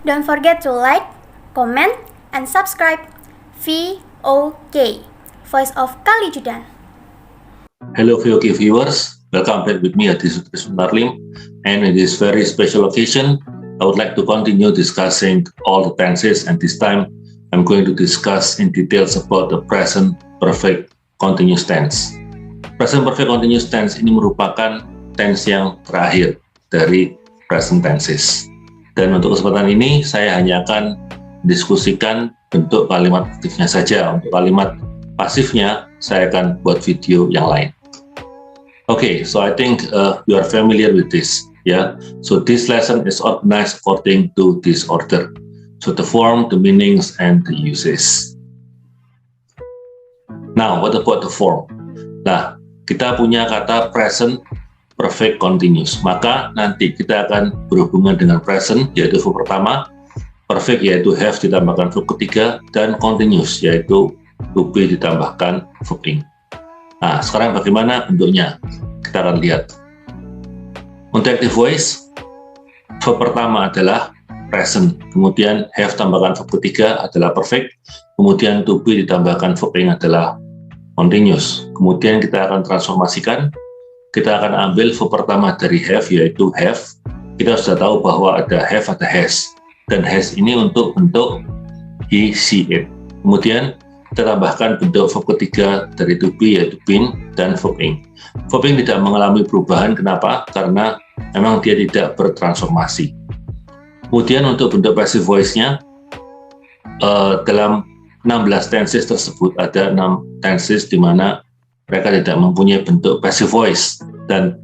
Don't forget to like, comment, and subscribe. VOK, Voice of Kalijudan. Hello VOK viewers, welcome back with me Adisutris Munarlim, and in this very special occasion, I would like to continue discussing all the tenses, and this time I'm going to discuss in details about the present perfect continuous tense. Present perfect continuous tense ini merupakan tense yang terakhir dari present tenses. Dan untuk kesempatan ini saya hanya akan diskusikan bentuk kalimat aktifnya saja. Untuk kalimat pasifnya saya akan buat video yang lain. Okay, so I think you are familiar with this. Yeah, so this lesson is organized according to this order. So the form, the meanings, and the uses. Now, what about the form? Nah, kita punya kata present perfect continuous. Maka nanti kita akan berhubungan dengan present, yaitu verb pertama, perfect yaitu have ditambahkan verb ketiga, dan continuous yaitu to be ditambahkan verb ing. Nah, sekarang bagaimana bentuknya? Kita akan lihat. Untuk active voice, verb pertama adalah present, kemudian have tambahkan verb ketiga adalah perfect, kemudian to be ditambahkan verb ing adalah continuous. Kemudian kita akan transformasikan, kita akan ambil verb pertama dari have yaitu have. Kita sudah tahu bahwa ada have, ada has, dan has ini untuk bentuk he, she, it. Kemudian kita tambahkan bentuk verb ketiga dari to be yaitu been dan verb ing. Verb ing tidak mengalami perubahan, kenapa? Karena memang dia tidak bertransformasi. Kemudian untuk bentuk passive voice-nya, dalam 16 tenses tersebut ada 6 tenses di mana mereka tidak mempunyai bentuk passive voice, dan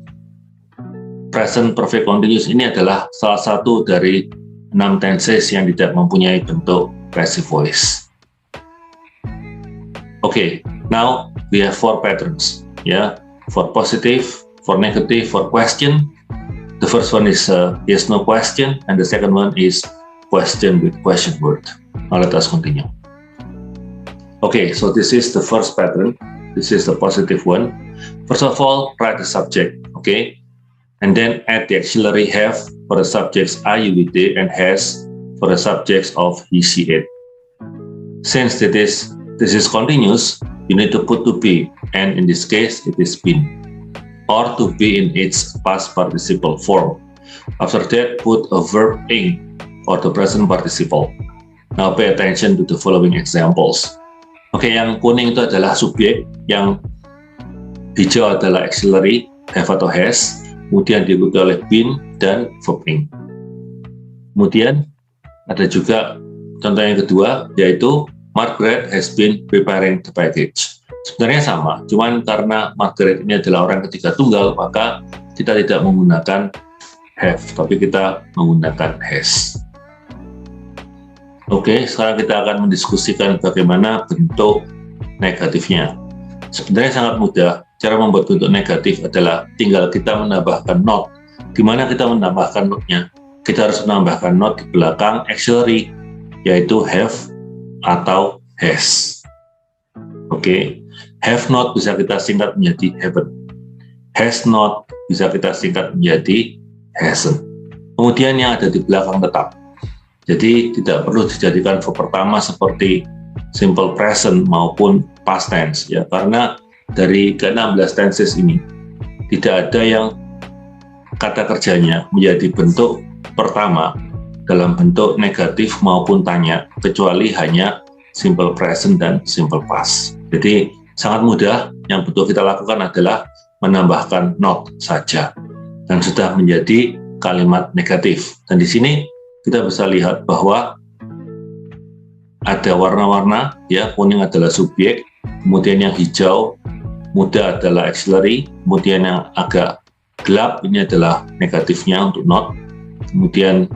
present perfect continuous ini adalah salah satu dari 6 tenses yang tidak mempunyai bentuk passive voice. Okay, now we have 4 patterns, yeah, for positive, for negative, for question. The first one is yes, no question, and the second one is question with question word. Now let us continue. Okay, so this is the first pattern. This is the positive one. First of all, write the subject, okay, and then add the auxiliary have for the subjects I, you, we, they, and has for the subjects of he, she, it. Since this is continuous, you need to put to be, and in this case it is been, or to be in its past participle form. After that, put a verb ing or the present participle. Now pay attention to the following examples. Oke, yang kuning itu adalah subjek, yang hijau adalah auxiliary, have atau has, kemudian diikuti oleh been dan verb ing. Kemudian ada juga contoh yang kedua, yaitu Margaret has been preparing the package. Sebenarnya sama, cuman karena Margaret ini adalah orang ketiga tunggal, maka kita tidak menggunakan have, tapi kita menggunakan has. Oke, sekarang kita akan mendiskusikan bagaimana bentuk negatifnya. Sebenarnya sangat mudah. Cara membuat bentuk negatif adalah tinggal kita menambahkan not. Di mana kita menambahkan not-nya? Kita harus menambahkan not di belakang auxiliary, yaitu have atau has. Oke, have not bisa kita singkat menjadi haven't. Has not bisa kita singkat menjadi hasn't. Kemudian yang ada di belakang tetap. Jadi tidak perlu dijadikan verb pertama seperti simple present maupun past tense, ya, karena dari ke-16 tenses ini tidak ada yang kata kerjanya menjadi bentuk pertama dalam bentuk negatif maupun tanya, kecuali hanya simple present dan simple past. Jadi sangat mudah, yang butuh kita lakukan adalah menambahkan not saja dan sudah menjadi kalimat negatif. Dan di sini kita bisa lihat bahwa ada warna-warna, ya, kuning adalah subjek, kemudian yang hijau muda adalah auxiliary, kemudian yang agak gelap ini adalah negatifnya untuk not, kemudian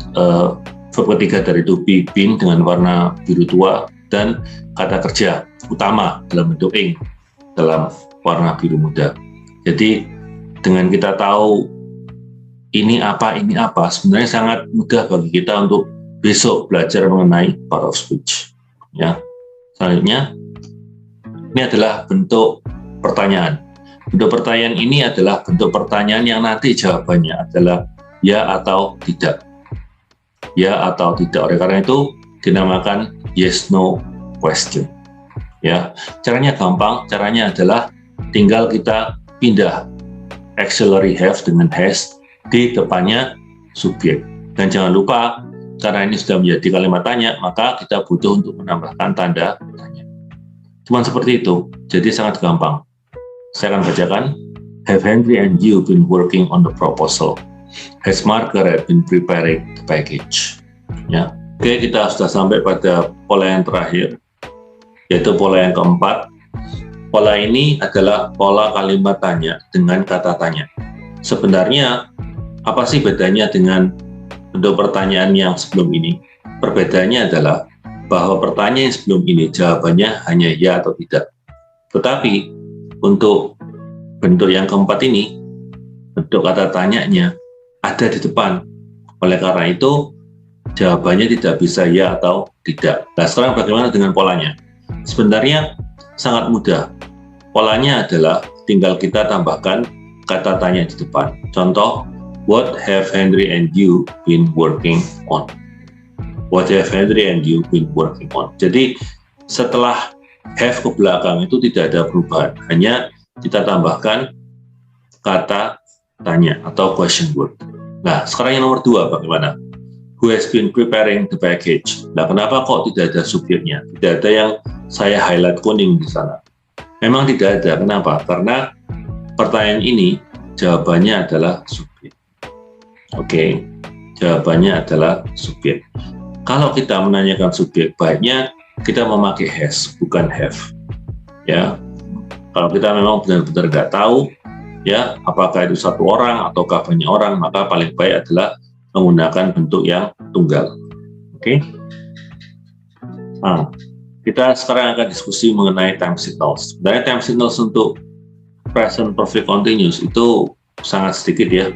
verb ketiga dari to be been dengan warna biru tua, dan kata kerja utama dalam bentuk ing dalam warna biru muda. Jadi dengan kita tahu ini apa, sebenarnya sangat mudah bagi kita untuk besok belajar mengenai part of speech. Ya, selanjutnya ini adalah bentuk pertanyaan. Bentuk pertanyaan ini adalah bentuk pertanyaan yang nanti jawabannya adalah ya atau tidak. ya atau tidak. Oleh karena itu dinamakan yes no question. Ya, caranya gampang. Caranya adalah tinggal kita pindah auxiliary have dengan has di depannya subjek. Dan jangan lupa, karena ini sudah menjadi kalimat tanya, maka kita butuh untuk menambahkan tanda tanya. Cuman seperti itu, jadi sangat gampang. Saya akan bacakan. Have Henry and you been working on the proposal? Has Margaret been preparing the package? Ya. Oke, kita sudah sampai pada pola yang terakhir, yaitu pola yang keempat. Pola ini adalah pola kalimat tanya dengan kata tanya. Sebenarnya, apa sih bedanya dengan bentuk pertanyaan yang sebelum ini? Perbedaannya adalah bahwa pertanyaan yang sebelum ini jawabannya hanya ya atau tidak. Tetapi untuk bentuk yang keempat ini, bentuk kata tanyanya ada di depan. Oleh karena itu, jawabannya tidak bisa ya atau tidak. Nah, sekarang bagaimana dengan polanya? Sebenarnya sangat mudah. Polanya adalah tinggal kita tambahkan kata tanya di depan. Contoh, what have Henry and you been working on? What have Henry and you been working on? Jadi setelah have ke belakang itu tidak ada perubahan. Hanya kita tambahkan kata tanya atau question word. Nah, sekarang yang nomor 2 bagaimana? Who has been preparing the package? Nah, kenapa kok tidak ada subjeknya? Tidak ada yang saya highlight kuning di sana. Memang tidak ada. Kenapa? Karena pertanyaan ini jawabannya adalah subjek. Oke, jawabannya adalah subjek. Kalau kita menanyakan subjek, baiknya kita memakai has, bukan have. Ya, kalau kita memang benar-benar nggak tahu, ya, apakah itu satu orang ataukah banyak orang, maka paling baik adalah menggunakan bentuk yang tunggal. Oke? Nah, kita sekarang akan diskusi mengenai time signals. Sebenarnya time signals untuk present perfect continuous itu sangat sedikit ya,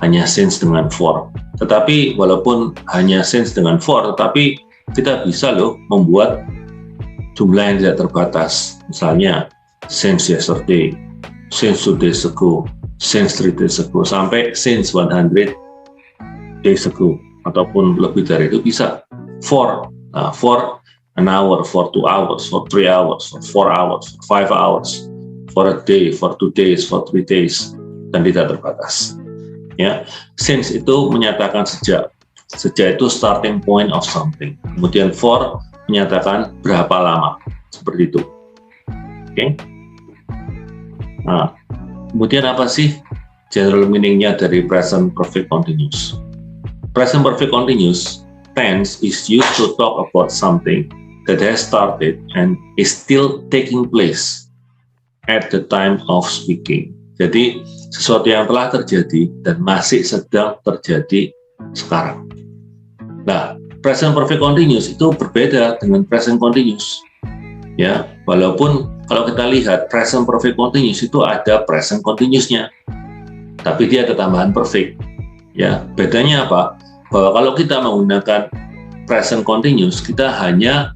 hanya since dengan for. Tetapi walaupun hanya since dengan for, tetapi kita bisa loh membuat jumlah yang tidak terbatas. Misalnya since yesterday, since 2 days ago, since 3 days ago, sampai since 100 days ago, ataupun lebih dari itu bisa. For an hour, for 2 hours, for 3 hours, for 4 hours, for 5 hours, for a day, for 2 days, for 3 days, dan tidak terbatas. Ya, since itu menyatakan sejak. Sejak itu starting point of something. Kemudian for menyatakan berapa lama, seperti itu. Oke. Nah, kemudian apa sih general meaning-nya dari present perfect continuous? Present perfect continuous tense is used to talk about something that has started and is still taking place at the time of speaking. Jadi, sesuatu yang telah terjadi dan masih sedang terjadi sekarang. Nah, present perfect continuous itu berbeda dengan present continuous. Ya, walaupun kalau kita lihat present perfect continuous itu ada present continuous-nya, tapi dia ada tambahan perfect. Ya, bedanya apa? Bahwa kalau kita menggunakan present continuous, kita hanya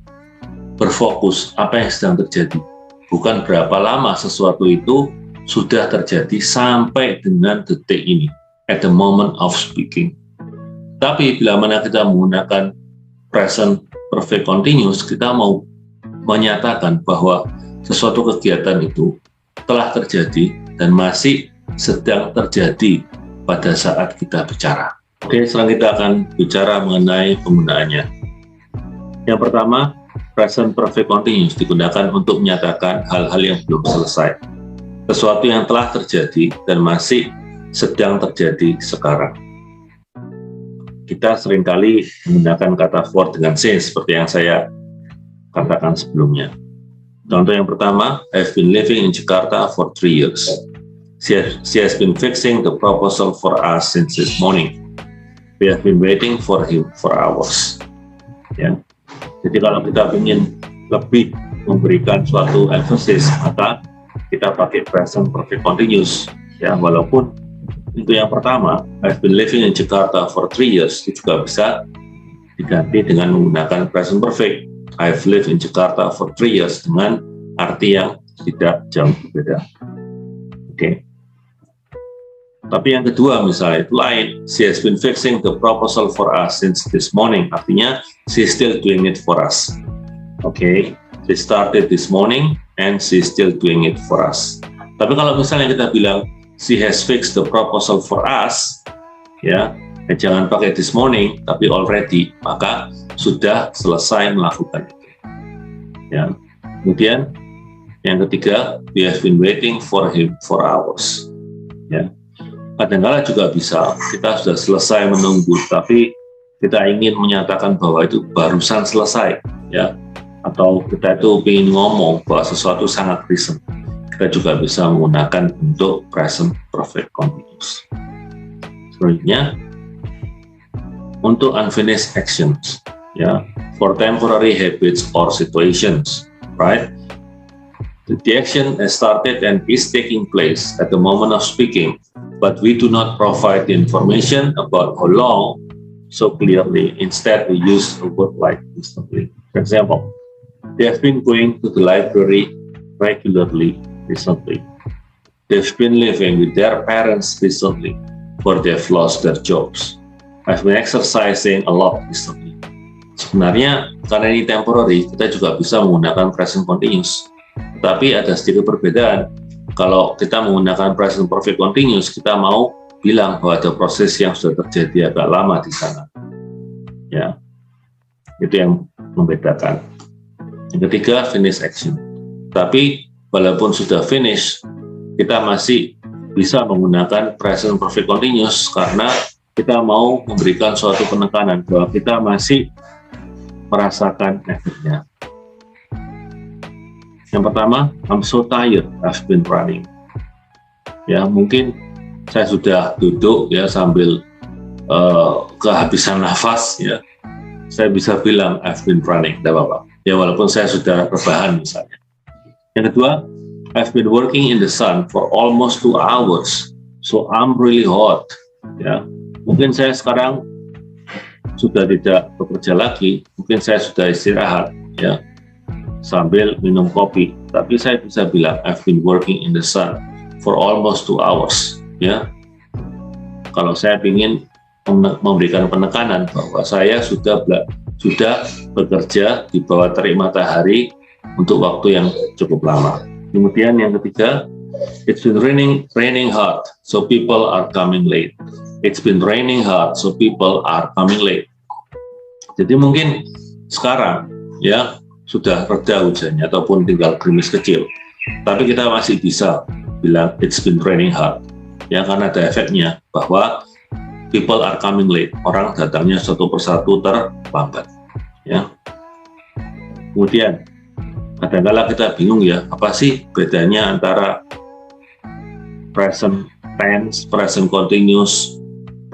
berfokus apa yang sedang terjadi, bukan berapa lama sesuatu itu sudah terjadi sampai dengan detik ini, at the moment of speaking. Tapi bila mana kita menggunakan present perfect continuous, kita mau menyatakan bahwa sesuatu kegiatan itu telah terjadi dan masih sedang terjadi pada saat kita bicara. Oke, sekarang kita akan bicara mengenai penggunaannya. Yang pertama, present perfect continuous digunakan untuk menyatakan hal-hal yang belum selesai. Sesuatu yang telah terjadi dan masih sedang terjadi sekarang. Kita seringkali menggunakan kata for dengan since seperti yang saya katakan sebelumnya. Contoh yang pertama, I've been living in Jakarta for 3 years. She has been fixing the proposal for us since this morning. We have been waiting for him for hours. Ya. Jadi kalau kita ingin lebih memberikan suatu emphasis, maka kita pakai present perfect continuous. Ya, walaupun itu yang pertama, I've been living in Jakarta for 3 years, itu juga bisa diganti dengan menggunakan present perfect. I've lived in Jakarta for 3 years dengan arti yang tidak jauh berbeda. Oke. Tapi yang kedua misalnya itu lain. She has been fixing the proposal for us since this morning. Artinya she is still doing it for us. Okay, she started this morning and she is still doing it for us. Tapi kalau misalnya kita bilang she has fixed the proposal for us, ya, jangan pakai this morning tapi already, maka sudah selesai melakukan itu. Ya. Kemudian yang ketiga, we have been waiting for him for hours. Ya. Kadang-kala juga bisa kita sudah selesai menunggu, tapi kita ingin menyatakan bahwa itu barusan selesai, ya, atau kita itu ingin ngomong bahwa sesuatu sangat recent. Kita juga bisa menggunakan bentuk present perfect continuous. Selanjutnya, untuk unfinished actions, ya, for temporary habits or situations, right? The action has started and is taking place at the moment of speaking, but we do not provide the information about how long so clearly. Instead, we use a word like recently. For example, they have been going to the library regularly recently. They've been living with their parents recently, for they've lost their jobs. I've been exercising a lot recently. Sebenarnya, karena ini temporary, kita juga bisa menggunakan present continuous. Tapi ada sedikit perbedaan. Kalau kita menggunakan present perfect continuous, kita mau bilang bahwa ada proses yang sudah terjadi agak lama di sana. Ya, itu yang membedakan. Yang ketiga, finish action. Tapi walaupun sudah finish, kita masih bisa menggunakan present perfect continuous karena kita mau memberikan suatu penekanan bahwa kita masih merasakan efeknya. Yang pertama, I'm so tired, I've been running. Ya, mungkin saya sudah duduk ya sambil kehabisan nafas ya. Saya bisa bilang I've been running, tidak apa-apa. Ya walaupun saya sudah rebahan misalnya. Yang kedua, I've been working in the sun for almost 2 hours, so I'm really hot. Ya, mungkin saya sekarang sudah tidak bekerja lagi, mungkin saya sudah istirahat ya sambil minum kopi, tapi saya bisa bilang I've been working in the sun for almost 2 hours ya. Kalau saya ingin memberikan penekanan bahwa saya sudah bekerja di bawah terik matahari untuk waktu yang cukup lama. Kemudian yang ketiga, it's been raining hard, so people are coming late. It's been raining hard, so people are coming late. Jadi mungkin sekarang ya sudah reda hujannya ataupun tinggal gerimis kecil, tapi kita masih bisa bilang it's been raining hard ya, karena ada efeknya bahwa people are coming late, orang datangnya satu persatu terlambat ya. Kemudian kadang-kala kita bingung ya, apa sih bedanya antara present tense, present continuous,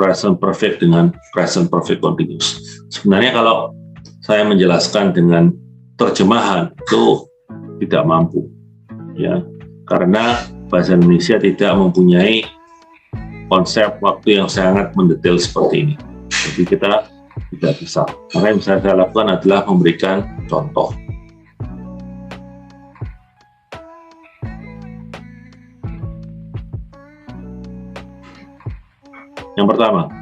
present perfect dengan present perfect continuous. Sebenarnya kalau saya menjelaskan dengan terjemahan itu tidak mampu ya, karena bahasa Indonesia tidak mempunyai konsep waktu yang sangat mendetail seperti ini, jadi kita tidak bisa. Maka yang bisa saya lakukan adalah memberikan contoh. Yang pertama,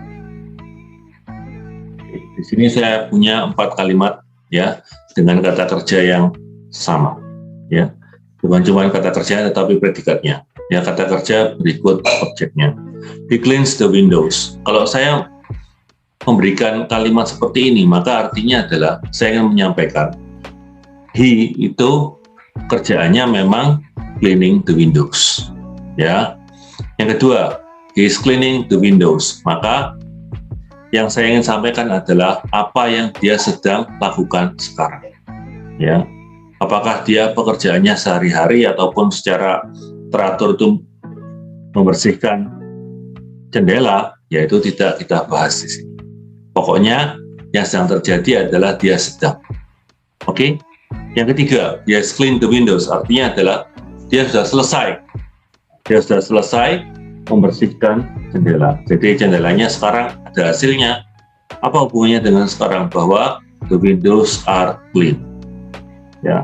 di sini saya punya 4 kalimat ya dengan kata kerja yang sama ya, bukan cuma kata kerja tetapi predikatnya ya. Kata kerja berikut objeknya. He cleans the windows. Kalau saya memberikan kalimat seperti ini, maka artinya adalah saya ingin menyampaikan he itu kerjaannya memang cleaning the windows ya. Yang kedua, he is cleaning the windows, maka yang saya ingin sampaikan adalah apa yang dia sedang lakukan sekarang. Ya, apakah dia pekerjaannya sehari-hari ataupun secara teratur itu membersihkan jendela, yaitu tidak kita bahas di sini. Pokoknya yang sedang terjadi adalah dia sedang. Oke? Yang ketiga, dia has cleaned the windows, artinya adalah dia sudah selesai. Dia sudah selesai membersihkan jendela. Jadi jendelanya sekarang ada hasilnya. Apa hubungannya dengan sekarang? Bahwa the windows are clean. Ya,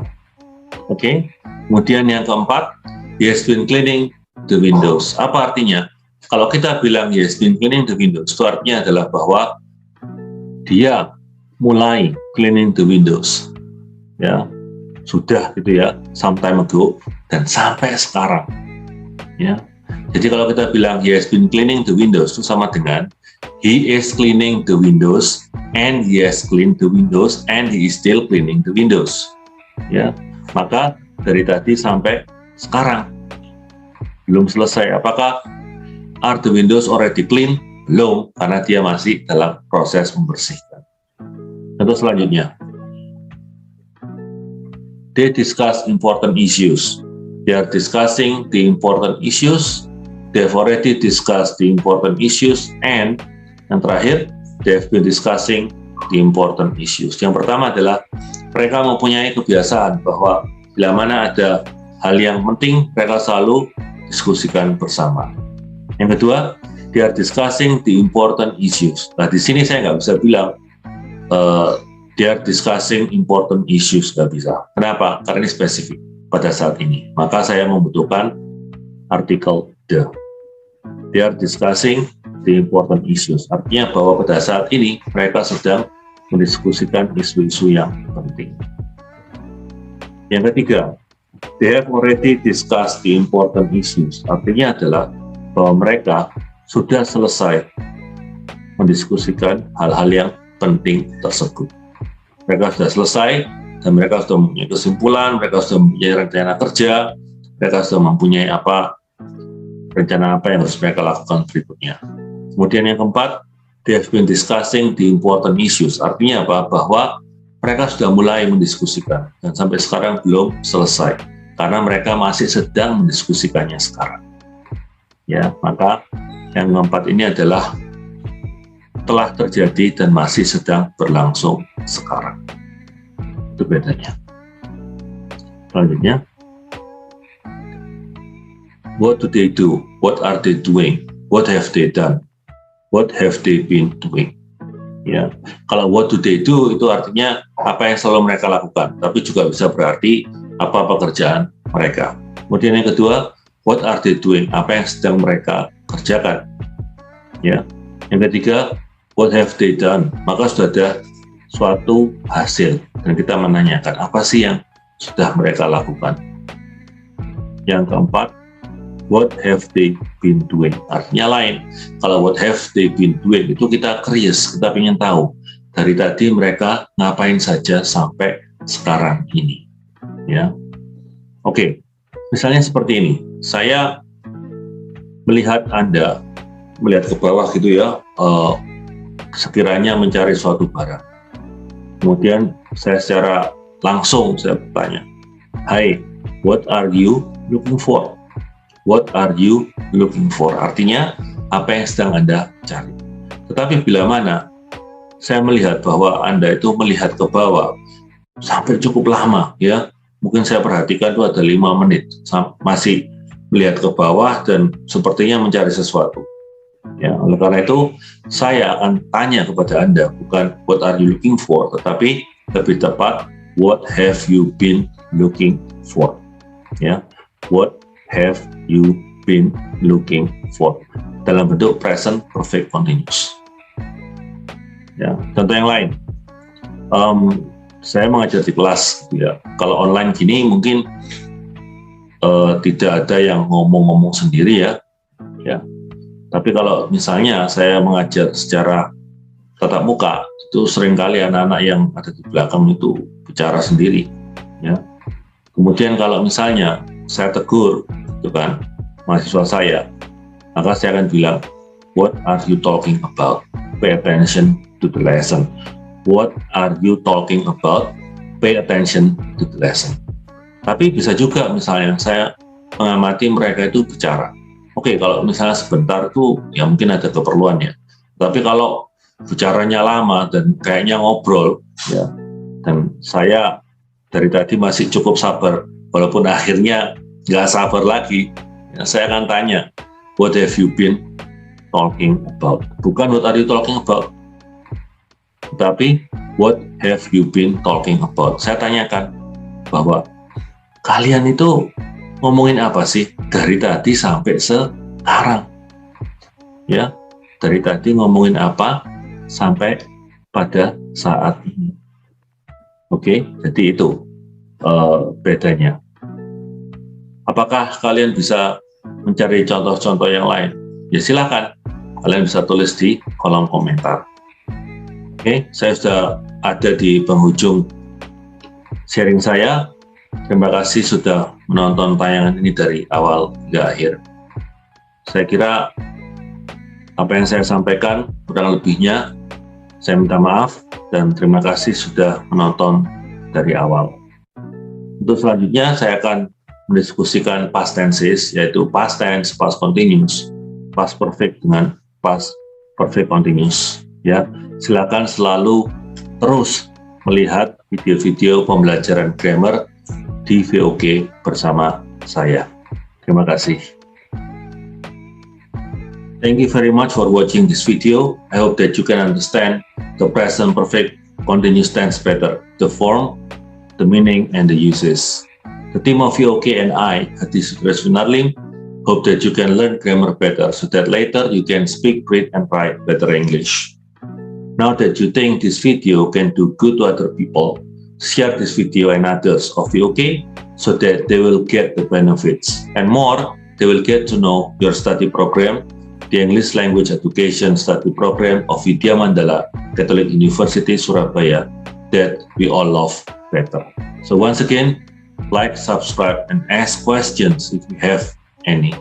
oke. Kemudian yang keempat, he has been cleaning the windows. Apa artinya? Kalau kita bilang he has been cleaning the windows, itu artinya adalah bahwa dia mulai cleaning the windows, ya, sudah gitu ya, some time ago, dan sampai sekarang, ya. Jadi kalau kita bilang he has been cleaning the windows, itu sama dengan he is cleaning the windows, and he has cleaned the windows, and he is still cleaning the windows, ya. Maka dari tadi sampai sekarang belum selesai. Apakah are the windows already clean? Belum, karena dia masih dalam proses membersihkan. Contoh selanjutnya, they discuss important issues. They are discussing the important issues. They have already discussed the important issues, and yang terakhir, they have been discussing the important issues. Yang pertama adalah mereka mempunyai kebiasaan bahwa bila mana ada hal yang penting, mereka selalu diskusikan bersama. Yang kedua, they are discussing the important issues. Nah, di sini saya nggak bisa bilang they are discussing important issues, nggak bisa. Kenapa? Karena ini spesifik pada saat ini. Maka saya membutuhkan artikel the. They are discussing the important issues. Artinya bahwa pada saat ini mereka sedang mendiskusikan isu-isu yang penting. Yang ketiga, they have already discussed the important issues. Artinya adalah bahwa mereka sudah selesai mendiskusikan hal-hal yang penting tersebut. Mereka sudah selesai dan mereka sudah mempunyai kesimpulan, mereka sudah mempunyai rencana kerja, mereka sudah mempunyai rencana apa yang harus mereka lakukan berikutnya. Kemudian yang keempat, they have been discussing the important issues. Artinya apa? Bahwa mereka sudah mulai mendiskusikan dan sampai sekarang belum selesai karena mereka masih sedang mendiskusikannya sekarang. Ya, maka yang keempat ini adalah telah terjadi dan masih sedang berlangsung sekarang. Itu bedanya. Selanjutnya, what do they do? What are they doing? What have they done? What have they been doing? Ya, kalau what do they do itu artinya apa yang selalu mereka lakukan, tapi juga bisa berarti apa pekerjaan mereka. Kemudian yang kedua, what are they doing? Apa yang sedang mereka kerjakan? Ya. Yang ketiga, what have they done? Maka sudah ada suatu hasil dan kita menanyakan apa sih yang sudah mereka lakukan. Yang keempat, what have they been doing? Artinya lain. Kalau what have they been doing itu kita curious, kita ingin tahu dari tadi mereka ngapain saja sampai sekarang ini. Ya. Oke. Misalnya seperti ini. Saya melihat Anda melihat ke bawah gitu ya, sekiranya mencari suatu barang. Kemudian saya secara langsung saya bertanya, "Hai, what are you looking for?" What are you looking for? Artinya apa yang sedang Anda cari. Tetapi bila mana saya melihat bahwa Anda itu melihat ke bawah sampai cukup lama, ya, mungkin saya perhatikan itu ada 5 menit masih melihat ke bawah dan sepertinya mencari sesuatu. Ya, oleh karena itu saya akan tanya kepada Anda bukan what are you looking for, tetapi lebih tepat what have you been looking for. Ya, what have you been looking for dalam bentuk present perfect continuous. Ya, contoh yang lain, saya mengajar di kelas, ya. Kalau online gini mungkin tidak ada yang ngomong-ngomong sendiri ya. Tapi kalau misalnya saya mengajar secara tatap muka, itu seringkali anak-anak yang ada di belakang itu bicara sendiri. Ya. Kemudian kalau misalnya saya tegur, itu kan mahasiswa saya, maka saya akan bilang, what are you talking about? Pay attention to the lesson. What are you talking about? Pay attention to the lesson. Tapi bisa juga misalnya saya mengamati mereka itu bicara. Oke, kalau misalnya sebentar itu ya mungkin ada keperluannya. Tapi kalau bicaranya lama dan kayaknya ngobrol, ya, dan saya dari tadi masih cukup sabar, walaupun akhirnya nggak sabar lagi, ya, saya akan tanya, what have you been talking about? Bukan what are you talking about, tapi what have you been talking about? Saya tanyakan bahwa kalian itu ngomongin apa sih dari tadi sampai sekarang? Ya, dari tadi ngomongin apa sampai pada saat ini. Oke, jadi itu bedanya. Apakah kalian bisa mencari contoh-contoh yang lain? Ya silakan, kalian bisa tulis di kolom komentar. Oke, saya sudah ada di penghujung sharing saya. Terima kasih sudah menonton tayangan ini dari awal hingga akhir. Saya kira apa yang saya sampaikan kurang lebihnya saya minta maaf dan terima kasih sudah menonton dari awal. Untuk selanjutnya saya akan mendiskusikan past tenses, yaitu past tense, past continuous, past perfect dengan past perfect continuous. Ya, silakan selalu terus melihat video-video pembelajaran grammar di VOK bersama saya. Terima kasih. Thank you very much for watching this video. I hope that you can understand the present perfect continuous tense better, the form, the meaning, and the uses. The team of VOK and I, Hati Sunarlim, hope that you can learn grammar better so that later you can speak, read, and write better English. Now that you think this video can do good to other people, share this video and others of VOK so that they will get the benefits. And more, they will get to know your study program, the English Language Education Study Program of Vidya Mandala Catholic University, Surabaya, that we all love better. So once again, like, subscribe, and ask questions if you have any.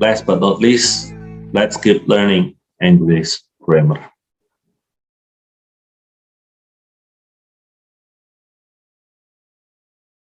Last but not least, let's keep learning English grammar.